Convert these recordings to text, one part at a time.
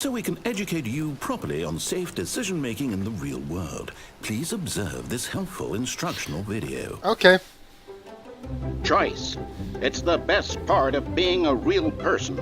so we can educate you properly on safe decision-making in the real world. Please observe this helpful instructional video. Okay. Choice. It's the best part of being a real person.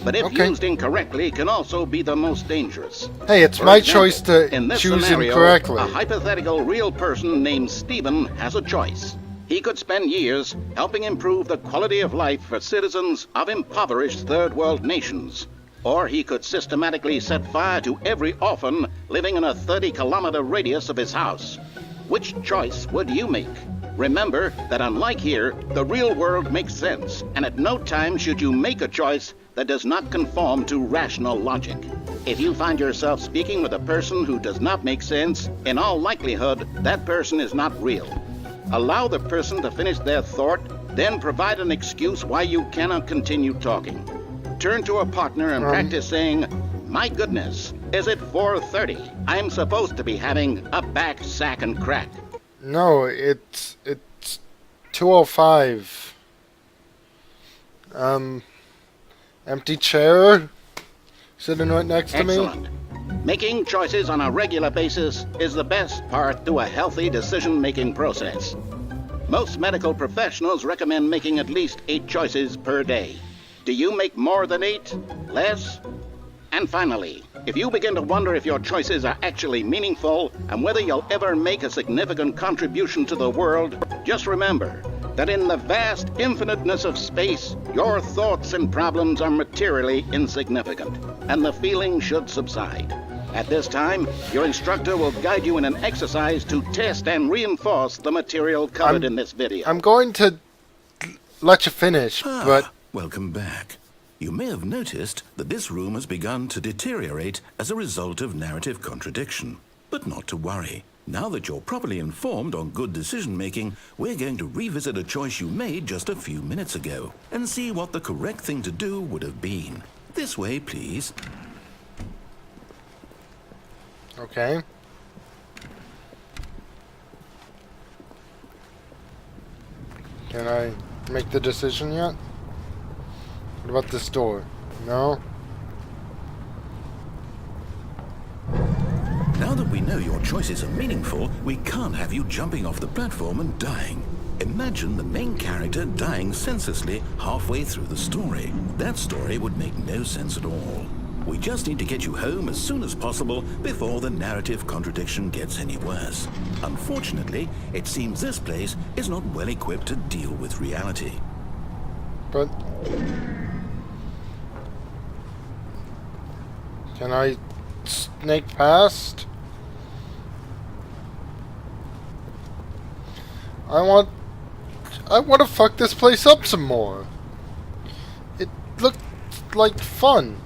But if Okay. used incorrectly, can also be the most dangerous. Hey, it's For my example, choice to in this choose scenario, incorrectly. a hypothetical real person named Stephen has a choice. He could spend years helping improve the quality of life for citizens of impoverished third world nations. Or he could systematically set fire to every orphan living in a 30-kilometer radius of his house. Which choice would you make? Remember that unlike here, the real world makes sense, and at no time should you make a choice that does not conform to rational logic. If you find yourself speaking with a person who does not make sense, in all likelihood, that person is not real. Allow the person to finish their thought, then provide an excuse why you cannot continue talking. Turn to a partner and practice saying, "My goodness, is it 4:30? I'm supposed to be having a back, sack, and crack." No, it's 2:05. Empty chair sitting right next to me. Excellent. Making choices on a regular basis is the best part to a healthy decision-making process. Most medical professionals recommend making at least 8 choices per day. Do you make more than 8? Less? And finally, if you begin to wonder if your choices are actually meaningful and whether you'll ever make a significant contribution to the world, just remember that in the vast infiniteness of space, your thoughts and problems are materially insignificant, and the feeling should subside. At this time, your instructor will guide you in an exercise to test and reinforce the material covered in this video. I'm going to let you finish, but Welcome back. You may have noticed that this room has begun to deteriorate as a result of narrative contradiction. But not to worry. Now that you're properly informed on good decision-making, we're going to revisit a choice you made just a few minutes ago and see what the correct thing to do would have been. This way, please. okay. Can I make the decision yet? What about this door? No? Now that we know your choices are meaningful, we can't have you jumping off the platform and dying. Imagine the main character dying senselessly halfway through the story. That story would make no sense at all. We just need to get you home as soon as possible before the narrative contradiction gets any worse. Unfortunately, it seems this place is not well equipped to deal with reality. But can I snake past? I want to fuck this place up some more. It looked like fun.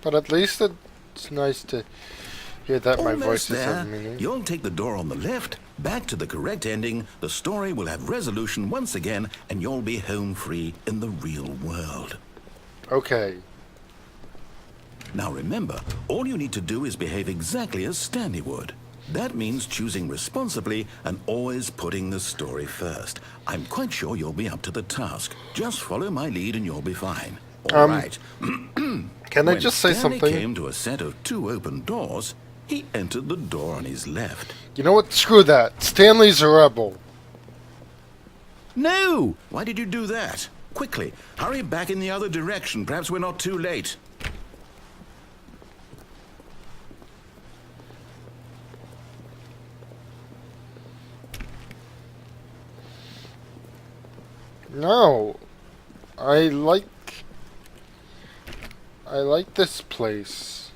But at least it's nice to hear that my voice is there. of meaning. You'll take the door on the left, back to the correct ending, the story will have resolution once again, and you'll be home free in the real world. Okay. Now remember, all you need to do is behave exactly as Stanley would. That means choosing responsibly and always putting the story first. I'm quite sure you'll be up to the task. Just follow my lead and you'll be fine. All right. Can I When just say Stanley something? came to a set of 2 open doors, he entered the door on his left. You know what? Screw that. Stanley's a rebel. No! Why did you do that? Quickly, hurry back in the other direction. Perhaps we're not too late. No. I like this place.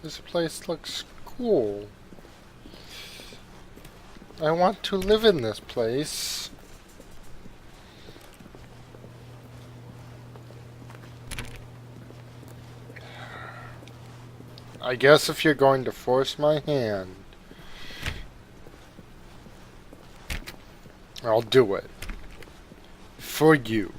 This place looks cool. I want to live in this place. I guess if you're going to force my hand, I'll do it. For you.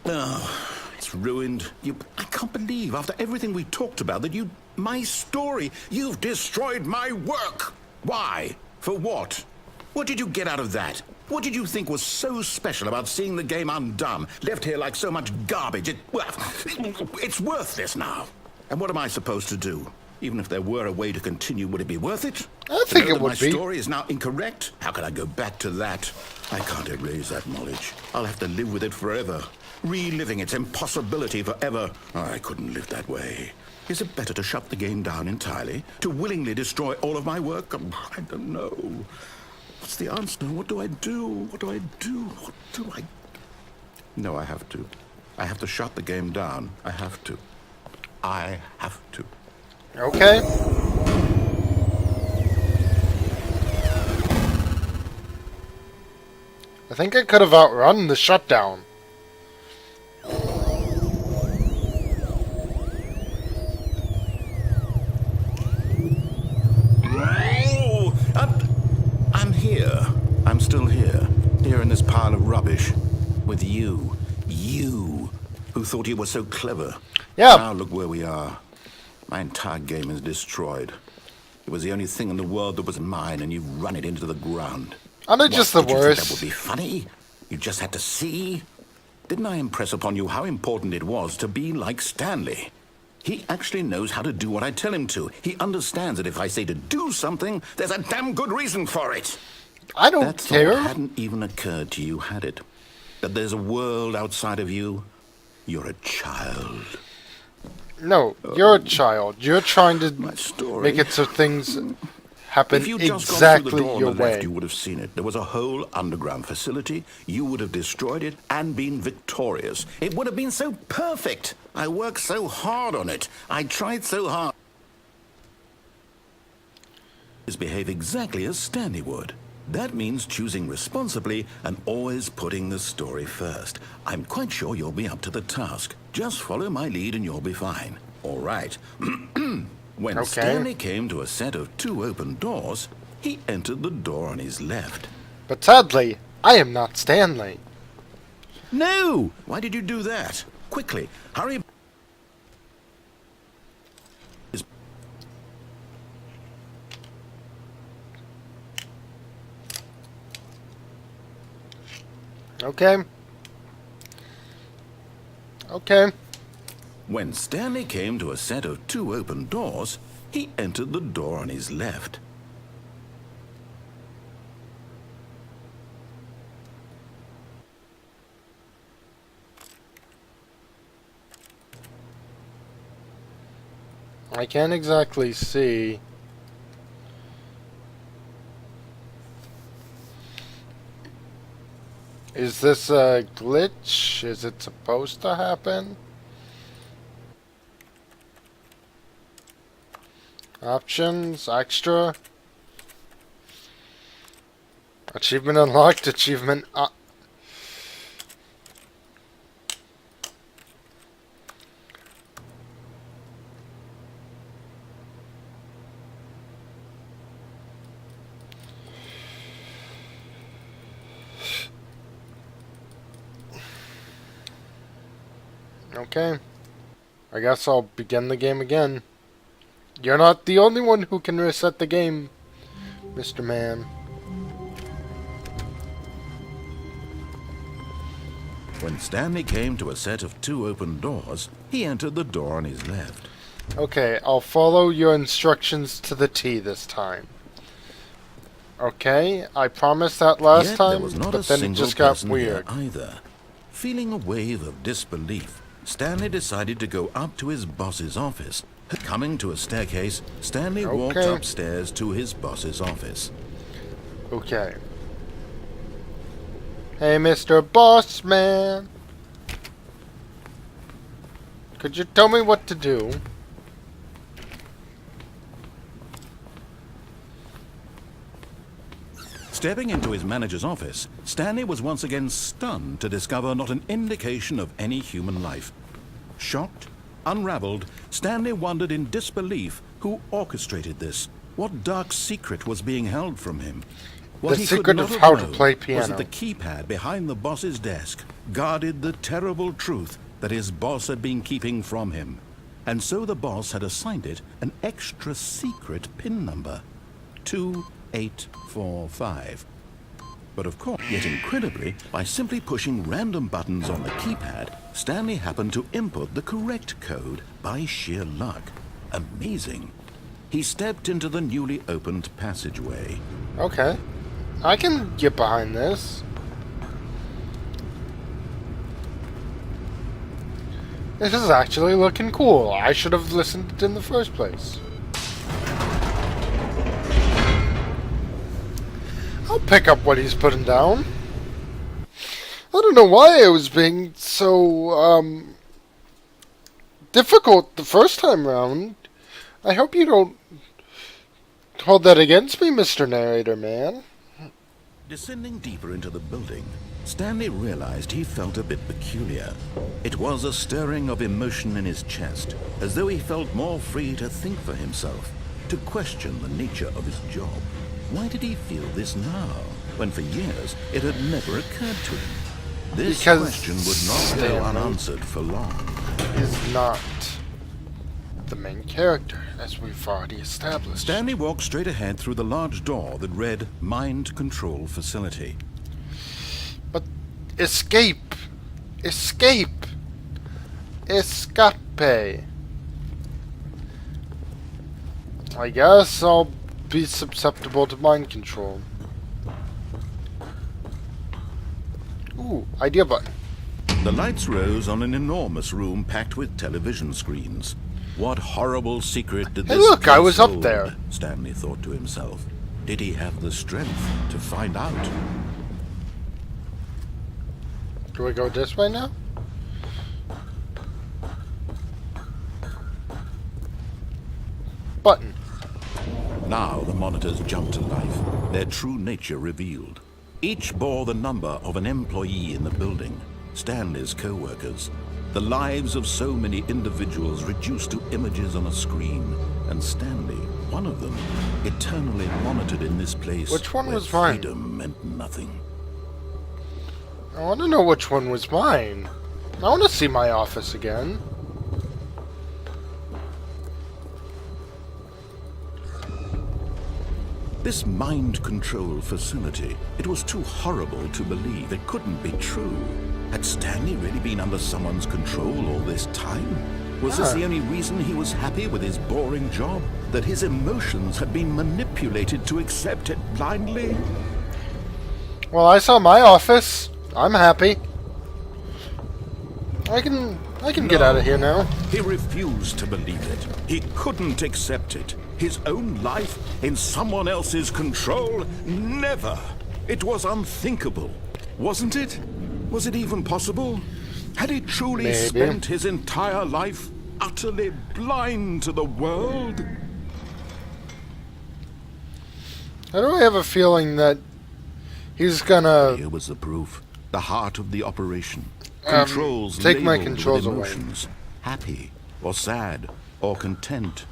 Oh, it's ruined. I can't believe, after everything we talked about, that you My story! You've destroyed my work! Why? For what? What did you get out of that? What did you think was so special about seeing the game undone, left here like so much garbage? It's worthless now. And what am I supposed to do? Even if there were a way to continue, would it be worth it? I think it would my be. My story is now incorrect? How can I go back to that? I can't erase that knowledge. I'll have to live with it forever. Reliving its impossibility forever. I couldn't live that way. Is it better to shut the game down entirely? To willingly destroy all of my work? I don't know. What's the answer? What do I do? What do I do? What do I... No, I have to. I have to shut the game down. I have to. I have to. Okay. I think I could have outrun the shutdown. I'm here. I'm still here. Here in this pile of rubbish. With you. You. Who thought you were so clever. Yeah. Now look where we are. My entire game is destroyed. It was the only thing in the world that was mine, and you've run it into the ground. Aren't they just the Did you think worst? that would be funny? You just had to see? Didn't I impress upon you how important it was to be like Stanley? He actually knows how to do what I tell him to. He understands that if I say to do something, there's a damn good reason for it. I don't That care. thought hadn't even occurred to you, had it? That there's a world outside of you? You're a child. No, you're a child. You're trying to My story. make it so things happen If you'd just gone exactly through the door your on the left, way. you would have seen it. There was a whole underground facility. You would have destroyed it and been victorious. It would have been so perfect. I worked so hard on it. I tried so hard. Behave exactly as Stanley would. That means choosing responsibly and always putting the story first. I'm quite sure you'll be up to the task. Just follow my lead and you'll be fine. All right. When Okay. Stanley came to a set of 2 open doors, he entered the door on his left. But sadly, I am not Stanley. No! Why did you do that? Quickly, hurry. Okay. Okay. When Stanley came to a set of 2 open doors, he entered the door on his left. I can't exactly see. Is this a glitch? Is it supposed to happen? Options, extra. Achievement unlocked, achievement Okay. I guess I'll begin the game again. You're not the only one who can reset the game, Mr. Man. When Stanley came to a set of 2 open doors, he entered the door on his left. Okay, I'll follow your instructions to the T this time. Okay, I promised that last Yet time, there was not but a then it single just got person weird. here either. Feeling a wave of disbelief, Stanley decided to go up to his boss's office. Coming to a staircase, Stanley walked Okay. upstairs to his boss's office. Okay. Hey, Mr. Boss Man. Could you tell me what to do? Stepping into his manager's office, Stanley was once again stunned to discover not an indication of any human life. Shocked, unraveled, Stanley wondered in disbelief who orchestrated this. What dark secret was being held from him? What The he could secret not of have how to known play was piano. that the keypad behind the boss's desk guarded the terrible truth that his boss had been keeping from him. and so the boss had assigned it an extra secret PIN number, 2845. But of course, yet incredibly, by simply pushing random buttons on the keypad, Stanley happened to input the correct code by sheer luck. Amazing. He stepped into the newly opened passageway. Okay. I can get behind this. This is actually looking cool. I should have listened in the first place. I'll pick up what he's putting down. I don't know why it was being so, difficult the first time round. I hope you don't hold that against me, Mr. Narrator Man. Descending deeper into the building, Stanley realized he felt a bit peculiar. It was a stirring of emotion in his chest, as though he felt more free to think for himself, to question the nature of his job. Why did he feel this now, when for years it had never occurred to him? This Because question would not go unanswered for long. Is not the main character, as we've already established. Stanley walked straight ahead through the large door that read Mind Control Facility. But escape! Escape! Escape! I guess I'll be susceptible to mind control. Ooh, idea button. The lights rose on an enormous room packed with television screens. What horrible secret did Hey, this look, I place was up hold? there. Stanley thought to himself. Did he have the strength to find out? Do we go this way now? Button. Now the monitors jumped to life, their true nature revealed. Each bore the number of an employee in the building, Stanley's co-workers. The lives of so many individuals reduced to images on a screen, and Stanley, one of them, eternally monitored in this place. Which one where was mine? freedom meant nothing. I want to know which one was mine. I want to see my office again. This mind control facility, it was too horrible to believe. It couldn't be true. Had Stanley really been under someone's control all this time? Was this the only reason he was happy with his boring job? That his emotions had been manipulated to accept it blindly? Well, I saw my office. I'm happy. I can get out of here now. He refused to believe it. He couldn't accept it. His own life in someone else's control? Never! It was unthinkable. Wasn't it? Was it even possible? Had he truly Maybe. spent his entire life utterly blind to the world? How do I have a feeling that he's gonna Here was the proof. The heart of the operation. Um, Controls take my labeled controls with away. emotions. Happy, or sad, or content.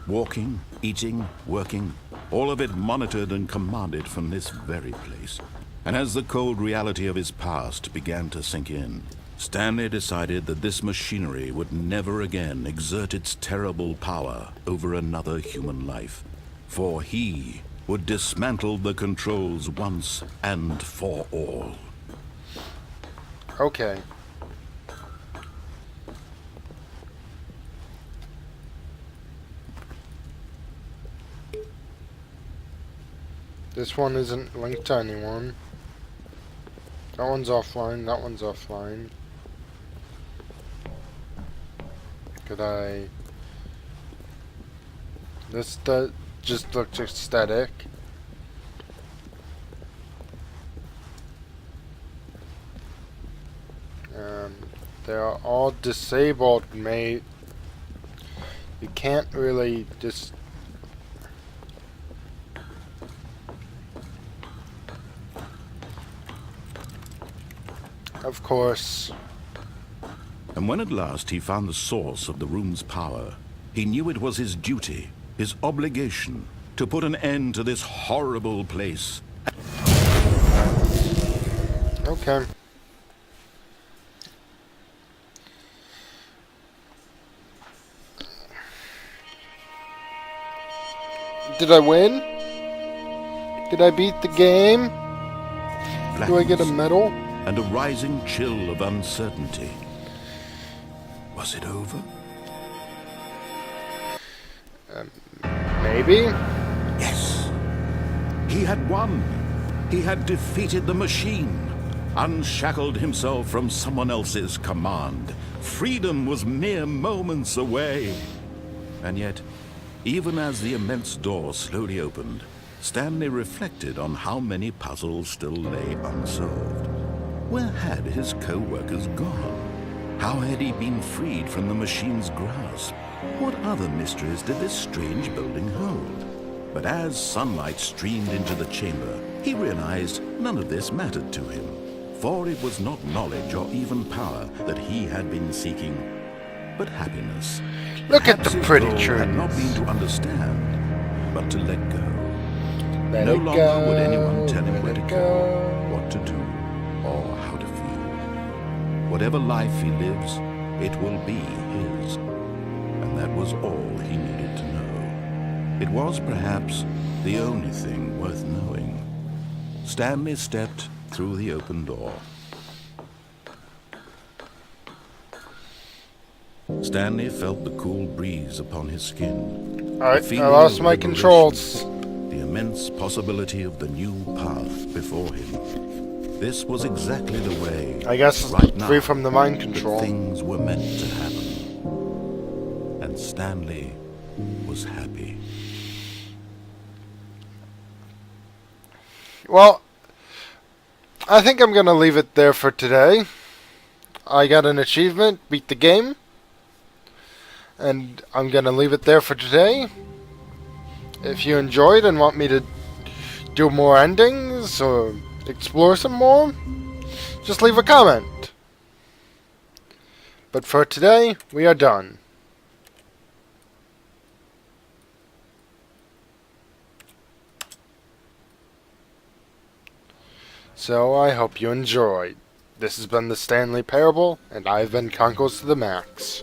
Walking, eating, working. All of it monitored and commanded from this very place. And as the cold reality of his past began to sink in, Stanley decided that this machinery would never again exert its terrible power over another human life. For he would dismantle the controls once and for all. Okay. This one isn't linked to anyone. That one's offline, that one's offline. Could I... This just looks aesthetic. They are all disabled, mate. You can't really just... Of course. And when at last he found the source of the room's power, he knew it was his duty, his obligation, to put an end to this horrible place. Okay. Did I win? Did I beat the game? Do I get a Blackness medal? and a rising chill of uncertainty. Was it over? Maybe. Yes. He had won. He had defeated the machine, unshackled himself from someone else's command. Freedom was mere moments away. And yet, even as the immense door slowly opened, Stanley reflected on how many puzzles still lay unsolved. Where had his co-workers gone? How had he been freed from the machine's grasp? What other mysteries did this strange building hold? But as sunlight streamed into the chamber, he realized none of this mattered to him. For it was not knowledge or even power that he had been seeking, but happiness. Look at Perhaps the his pretty goal trees. had not been to understand, but to let go. Let No it longer go, would anyone tell him where let to it go, what to do, or how to feel. Whatever life he lives, it will be his. And that was all he needed to know. It was perhaps the only thing worth knowing. Stanley stepped through the open door. Stanley felt the cool breeze upon his skin. Alright, The I feeling lost of my liberation, controls. the immense possibility of the new path before him. This was exactly the way, I guess right now, free from the mind that control. things were meant to happen. And Stanley was happy. Well, I think I'm going to leave it there for today. I got an achievement, beat the game. And I'm going to leave it there for today. If you enjoyed and want me to do more endings or explore some more, just leave a comment. But for today, we are done. So I hope you enjoyed. This has been the Stanley Parable, and I've been Conkles to the Max.